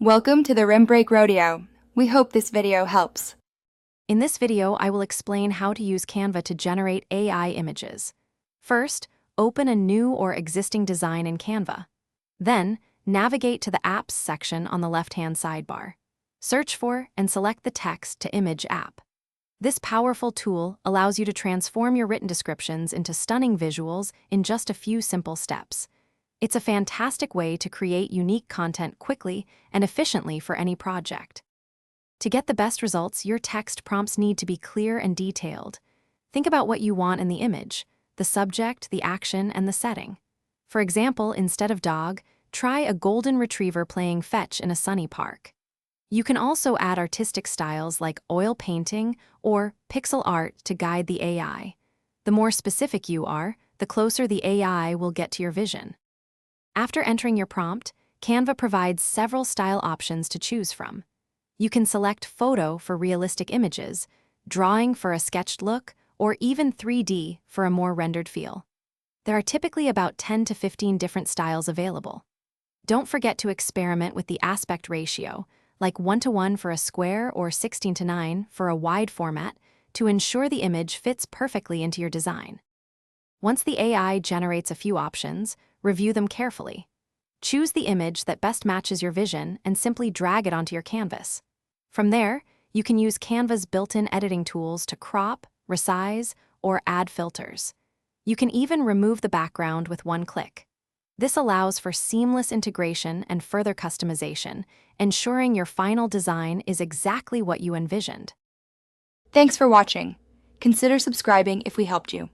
Welcome to the Rim Break Rodeo. We hope this video helps. In this video, I will explain how to use Canva to generate AI images. First, open a new or existing design in Canva. Then, navigate to the Apps section on the left-hand sidebar. Search for and select the Text to Image app. This powerful tool allows you to transform your written descriptions into stunning visuals in just a few simple steps. It's a fantastic way to create unique content quickly and efficiently for any project. To get the best results, your text prompts need to be clear and detailed. Think about what you want in the image, the subject, the action, and the setting. For example, instead of dog, try a golden retriever playing fetch in a sunny park. You can also add artistic styles like oil painting or pixel art to guide the AI. The more specific you are, the closer the AI will get to your vision. After entering your prompt, Canva provides several style options to choose from. You can select photo for realistic images, drawing for a sketched look, or even 3D for a more rendered feel. There are typically about 10 to 15 different styles available. Don't forget to experiment with the aspect ratio, like 1:1 for a square or 16:9 for a wide format, to ensure the image fits perfectly into your design. Once the AI generates a few options, review them carefully. Choose the image that best matches your vision and simply drag it onto your canvas. From there, you can use Canva's built-in editing tools to crop, resize, or add filters. You can even remove the background with one click. This allows for seamless integration and further customization, ensuring your final design is exactly what you envisioned. Thanks for watching. Consider subscribing if we helped you.